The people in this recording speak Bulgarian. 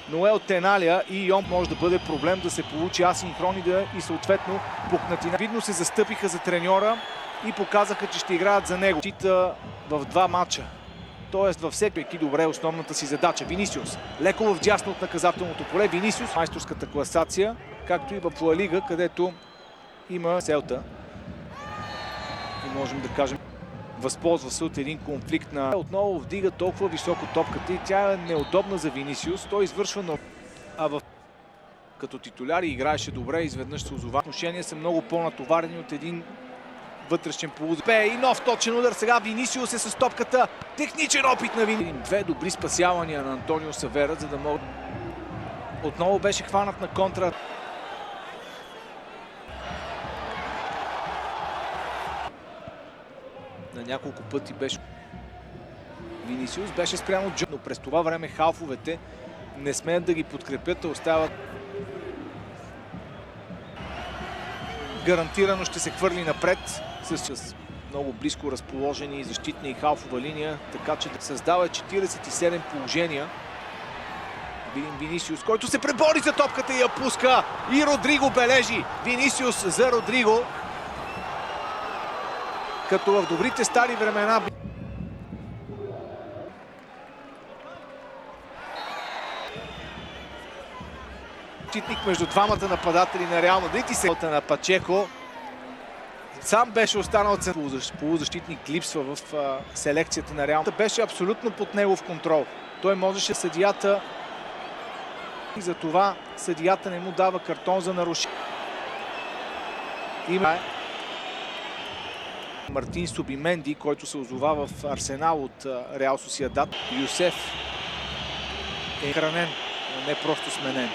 Ноел Теналия и Йон може да бъде проблем да се получи асинхрони и съответно пукнатина. Видно се застъпиха за треньора и показаха, че ще играят за него. Тита в 2 матча. Тоест във всеки добре основната си задача. Винисиус леко в дясно от наказателното поле. Винисиус майсторската класация, както и в Ла Лига, където има Селта. И можем да кажем, възползва се от един конфликт на... Отново вдига толкова високо топката и тя е неудобна за Винисиус. Той извършва като титуляр и играеше добре, изведнъж се озова. Отношения са много по-натоварени от един вътрешен полузащитник. И нов точен удар. Сега Винисиус е с топката. Техничен опит на Винисиус. Две добри спасявания на Антонио Савера, за да могат... Отново беше хванат на контра. На няколко пъти беше Винисиус, беше спрямо Джо, но през това време халфовете не смеят да ги подкрепят, а остават. Гарантирано ще се хвърли напред с много близко разположени защитна и халфова линия, така че да създава 47 положения. Винисиус, който се пребори за топката и я пуска, и Родриго бележи. Винисиус за Родриго. Като в добрите стари времена. Защитник между двамата нападатели на Реал Мадрид и селта на Пачеко. Сам беше останал полузащитник, липсва в селекцията на Реал. Беше абсолютно под негов контрол. Той можеше съдията и за това съдията не му дава картон за нарушение. Има Мартин Субименди, който се озова в Арсенал от Реал Сосиедад. Юсеф е хранен, но не просто сменен.